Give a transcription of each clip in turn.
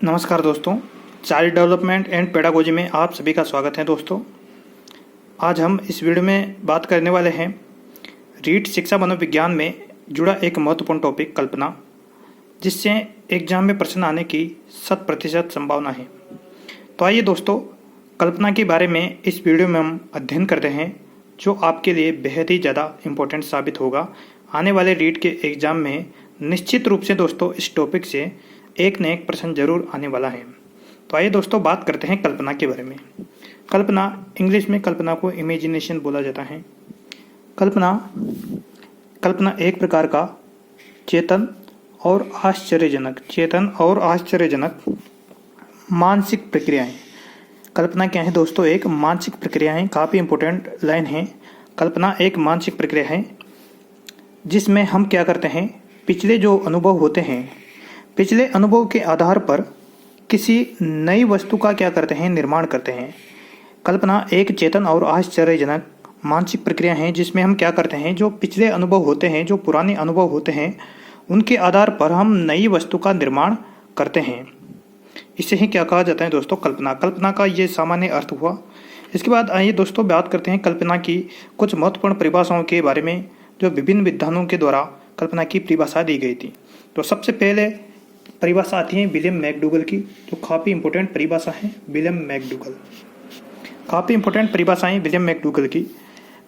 नमस्कार दोस्तों, child development and pedagogy में आप सभी का स्वागत है। दोस्तों, आज हम इस वीडियो में बात करने वाले हैं रीट शिक्षा मनोविज्ञान में जुड़ा एक महत्वपूर्ण टॉपिक कल्पना, जिससे एग्जाम में प्रश्न आने की 100% संभावना है। तो आइए दोस्तों, कल्पना के बारे में इस वीडियो में हम अध्ययन करते हैं, जो आपके लिए बेहद ही ज़्यादा इम्पोर्टेंट साबित होगा। आने वाले रीट के एग्ज़ाम में निश्चित रूप से दोस्तों इस टॉपिक से एक न एक प्रश्न जरूर आने वाला है। तो आइए दोस्तों, बात करते हैं कल्पना के बारे में। कल्पना, इंग्लिश में कल्पना को इमेजिनेशन बोला जाता है। कल्पना एक प्रकार का चेतन और आश्चर्यजनक मानसिक प्रक्रिया है। कल्पना क्या है दोस्तों? एक मानसिक प्रक्रिया है। काफ़ी इंपॉर्टेंट लाइन है। कल्पना एक मानसिक प्रक्रिया है जिसमें हम क्या करते हैं, पिछले जो अनुभव होते हैं, पिछले अनुभव के आधार पर किसी नई वस्तु का क्या करते हैं, निर्माण करते हैं। कल्पना एक चेतन और आश्चर्यजनक मानसिक प्रक्रिया है जिसमें हम क्या करते हैं, जो पिछले अनुभव होते हैं, जो पुराने अनुभव होते हैं, उनके आधार पर हम नई वस्तु का निर्माण करते हैं। इसे ही क्या कहा जाता है दोस्तों? कल्पना। कल्पना का ये सामान्य अर्थ हुआ। इसके बाद आइए दोस्तों बात करते हैं कल्पना की कुछ महत्वपूर्ण परिभाषाओं के बारे में, जो विभिन्न विद्वानों के द्वारा कल्पना की परिभाषा दी गई थी। तो सबसे पहले परिभाषा आती है विलियम मैकडूगल की, जो काफ़ी इंपॉर्टेंट परिभाषा है। विलियम मैकडूगल, काफ़ी इंपॉर्टेंट परिभाषा है विलियम मैकडूगल की।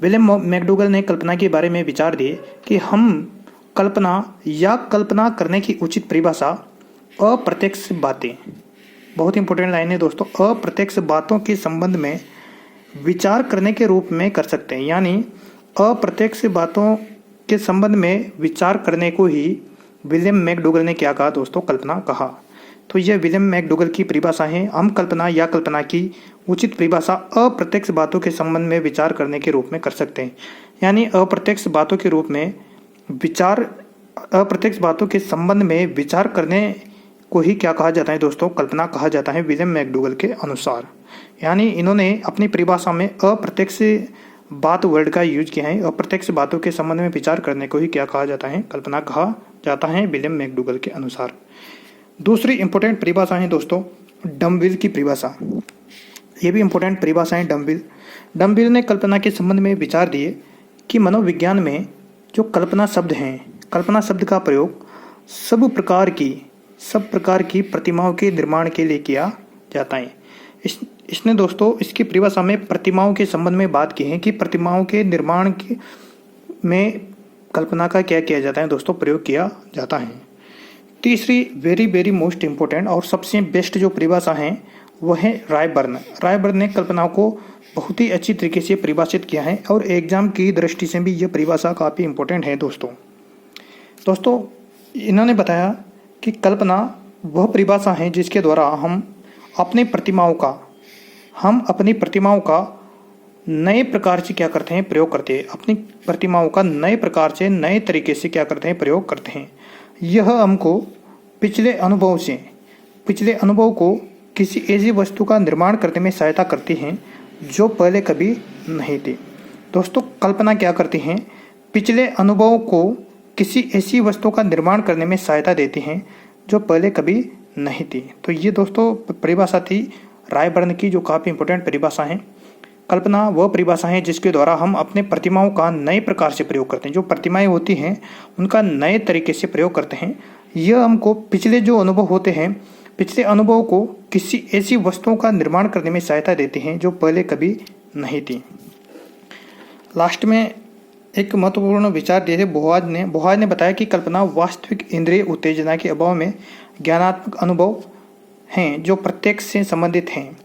विलियम मैकडूगल ने कल्पना के बारे में विचार दिए कि हम कल्पना या कल्पना करने की उचित परिभाषा अप्रत्यक्ष बातें, बहुत इंपॉर्टेंट लाइन है दोस्तों, अप्रत्यक्ष बातों के संबंध में विचार करने के रूप में कर सकते हैं। यानी अप्रत्यक्ष बातों के संबंध में विचार करने को ही विलियम मैकडूगल ने क्या कहा दोस्तों? कल्पना कहा। तो यह विलियम मैकडूगल की परिभाषा है। हम कल्पना या कल्पना की उचित परिभाषा अप्रत्यक्ष बातों के संबंध में विचार करने के रूप में कर सकते हैं। यानी अप्रत्यक्ष बातों के रूप में विचार, अप्रत्यक्ष बातों के संबंध में विचार करने को ही क्या कहा जाता है दोस्तों? कल्पना कहा जाता है विलियम मैकडूगल के अनुसार। यानी इन्होंने अपनी परिभाषा में अप्रत्यक्ष बात वर्ड का यूज किया है। अप्रत्यक्ष बातों के संबंध में विचार करने को ही क्या कहा जाता है? कल्पना कहा जाता है विलियम मैकडूगल के अनुसार। दूसरी इंपॉर्टेंट परिभाषा है दोस्तों डमविल की परिभाषा। ये भी इंपॉर्टेंट परिभाषा है डमविल। डमविल ने कल्पना के संबंध में विचार दिए कि मनोविज्ञान में जो कल्पना शब्द हैं, कल्पना शब्द का प्रयोग सब प्रकार की प्रतिमाओं के निर्माण के लिए किया जाता है। इसने दोस्तों इसकी परिभाषा में प्रतिमाओं के संबंध में बात की है कि प्रतिमाओं के निर्माण में कल्पना का क्या किया जाता है दोस्तों? प्रयोग किया जाता है। तीसरी वेरी मोस्ट इम्पोर्टेंट और सबसे बेस्ट जो परिभाषा है वह है रायबर्न। रायबर्न ने कल्पना को बहुत ही अच्छी तरीके से परिभाषित किया है और एग्जाम की दृष्टि से भी यह परिभाषा काफ़ी इंपॉर्टेंट है दोस्तों इन्होंने बताया कि कल्पना वह परिभाषा है जिसके द्वारा हम अपनी प्रतिमाओं का नए प्रकार से क्या करते हैं? प्रयोग करते हैं। अपनी प्रतिमाओं का नए प्रकार से, नए तरीके से क्या करते हैं? प्रयोग करते हैं। यह हमको पिछले अनुभव को किसी ऐसी वस्तु का निर्माण करने में सहायता करती हैं जो पहले कभी नहीं थी। दोस्तों, कल्पना क्या करती हैं? पिछले अनुभव को किसी ऐसी वस्तु का निर्माण करने में सहायता देती हैं जो पहले कभी नहीं थी। तो ये दोस्तों परिभाषा थी रायबर्न की, जो काफ़ी इंपॉर्टेंट परिभाषा है। कल्पना वह परिभाषा है जिसके द्वारा हम अपने प्रतिमाओं का नए प्रकार से प्रयोग करते हैं। जो प्रतिमाएं होती हैं उनका नए तरीके से प्रयोग करते हैं। यह हमको पिछले जो अनुभव होते हैं, पिछले अनुभव को किसी ऐसी वस्तुओं का निर्माण करने में सहायता देती हैं जो पहले कभी नहीं थी। लास्ट में एक महत्वपूर्ण विचार दिए थे बोहाज ने बताया कि कल्पना वास्तविक इंद्रिय उत्तेजना के अभाव में ज्ञानात्मक अनुभव हैं जो प्रत्यक्ष से संबंधित हैं।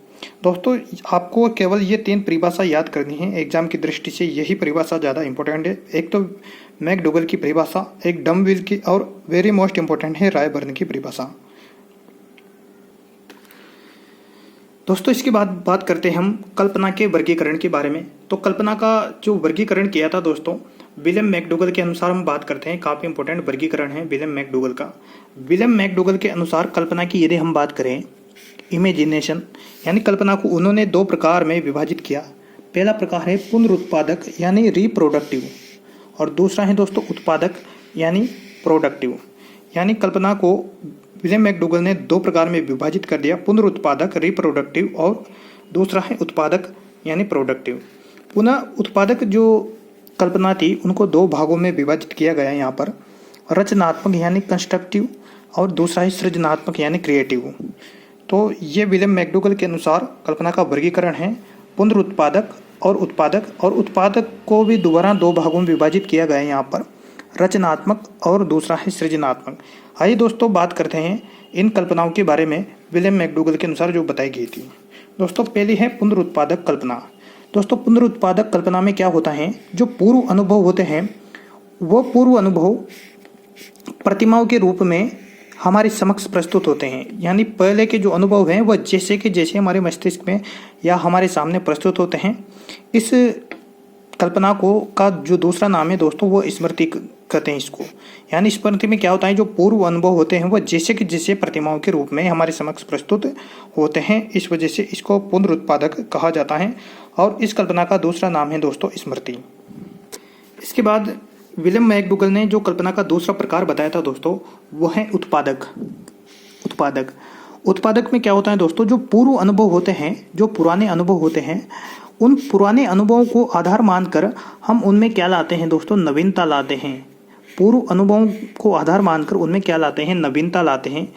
दोस्तों, आपको केवल ये 3 परिभाषा याद करनी है। एग्जाम की दृष्टि से यही परिभाषा ज़्यादा इंपॉर्टेंट है। एक तो मैकडूगल की परिभाषा, एक डमविल की, और वेरी मोस्ट इंपॉर्टेंट है रायबर्न की परिभाषा। दोस्तों, इसके बाद बात करते हैं हम कल्पना के वर्गीकरण के बारे में। तो कल्पना का जो वर्गीकरण किया था दोस्तों विलियम मैकडूगल के अनुसार हम बात करते हैं। काफ़ी इंपॉर्टेंट वर्गीकरण है विलियम मैकडूगल का। विलियम मैकडूगल के अनुसार कल्पना की यदि हम बात करें, इमेजिनेशन यानी कल्पना को उन्होंने 2 प्रकार में विभाजित किया। पहला प्रकार है पुनरुत्पादक यानी रिप्रोडक्टिव, और दूसरा है दोस्तों उत्पादक यानी प्रोडक्टिव। यानी कल्पना को विलियम मैकडूगल ने दो प्रकार में विभाजित कर दिया, पुनरुत्पादक रिप्रोडक्टिव और दूसरा है उत्पादक यानी प्रोडक्टिव। पुनः उत्पादक जो कल्पना थी उनको दो भागों में विभाजित किया गया यहाँ पर, रचनात्मक यानी कंस्ट्रक्टिव और दूसरा है सृजनात्मक यानी क्रिएटिव। तो ये विलियम मैकडूगल के अनुसार कल्पना का वर्गीकरण है, पुनरुत्पादक और उत्पादक को भी दोबारा दो भागों में विभाजित किया गया है यहाँ पर, रचनात्मक और दूसरा है सृजनात्मक। आइए दोस्तों बात करते हैं इन कल्पनाओं के बारे में विलियम मैकडूगल के अनुसार जो बताई गई थी। दोस्तों पहली है पुनरुत्पादक कल्पना। दोस्तों पुनरुत्पादक कल्पना में क्या होता है, जो पूर्व अनुभव होते हैं वो पूर्व अनुभव प्रतिमाओं के रूप में हमारे समक्ष प्रस्तुत होते हैं। यानी पहले के जो अनुभव हैं वह जैसे के जैसे हमारे मस्तिष्क में या हमारे सामने प्रस्तुत होते हैं। इस कल्पना को का जो दूसरा नाम है दोस्तों वो स्मृति कहते हैं इसको। यानी स्मृति में क्या होता है, जो पूर्व अनुभव होते हैं वह जैसे के जैसे प्रतिमाओं के रूप में हमारे समक्ष प्रस्तुत होते हैं, इस वजह से इसको पुनरुत्पादक कहा जाता है और इस कल्पना का दूसरा नाम है दोस्तों स्मृति। इसके बाद विलियम मैकडूगल ने जो कल्पना का दूसरा प्रकार बताया था दोस्तों वो है उत्पादक। उत्पादक में क्या होता है दोस्तों, जो पूर्व अनुभव होते हैं, जो पुराने अनुभव होते हैं, उन पुराने अनुभवों को आधार मानकर हम उनमें क्या लाते हैं दोस्तों, नवीनता लाते हैं। पूर्व अनुभवों को आधार मानकर उनमें क्या लाते हैं, नवीनता लाते हैं,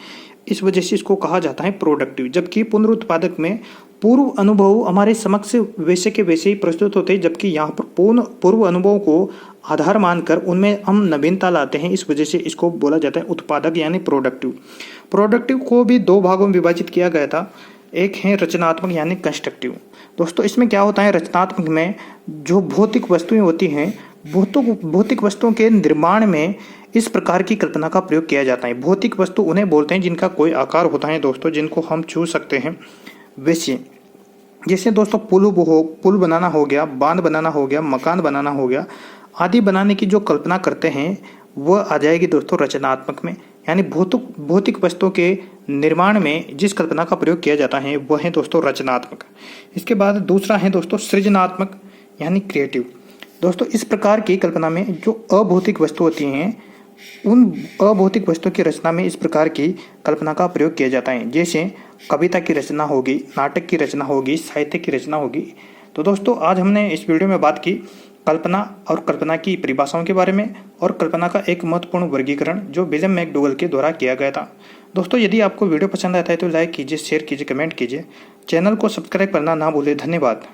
इस वजह से इसको कहा जाता है प्रोडक्टिव। जबकि पुनरुत्पादक में पूर्व अनुभव हमारे समक्ष वैसे के वैसे ही प्रस्तुत होते हैं, जबकि यहाँ पर पूर्व अनुभवों को आधार मानकर उनमें हम नवीनता लाते हैं, इस वजह से इसको बोला जाता है उत्पादक यानी प्रोडक्टिव। प्रोडक्टिव को भी दो भागों में विभाजित किया गया था, एक है रचनात्मक यानी कंस्ट्रक्टिव। दोस्तों इसमें क्या होता है, रचनात्मक में जो भौतिक वस्तुएं होती हैं, भौतिक वस्तुओं के निर्माण में इस प्रकार की कल्पना का प्रयोग किया जाता है। भौतिक वस्तु उन्हें बोलते हैं जिनका कोई आकार होता है दोस्तों, जिनको हम छू सकते हैं। वैसे जैसे दोस्तों पुल बनाना हो गया, बांध बनाना हो गया, मकान बनाना हो गया आदि बनाने की जो कल्पना करते हैं वह आ जाएगी दोस्तों रचनात्मक में। यानी भौतिक वस्तुओं के निर्माण में जिस कल्पना का प्रयोग किया जाता है वह है दोस्तों रचनात्मक। इसके बाद दूसरा है दोस्तों सृजनात्मक यानी क्रिएटिव। दोस्तों इस प्रकार की कल्पना में जो अभौतिक वस्तु होती हैं उन अभौतिक वस्तुओं की रचना में इस प्रकार की कल्पना का प्रयोग किया जाता है। जैसे कविता की रचना होगी, नाटक की रचना होगी, साहित्य की रचना होगी। तो दोस्तों आज हमने इस वीडियो में बात की कल्पना और कल्पना की परिभाषाओं के बारे में और कल्पना का एक महत्वपूर्ण वर्गीकरण जो विलियम मैकडूगल के द्वारा किया गया था। दोस्तों यदि आपको वीडियो पसंद आता है तो लाइक कीजिए, शेयर कीजिए, कमेंट कीजिए, चैनल को सब्सक्राइब करना ना भूलें। धन्यवाद।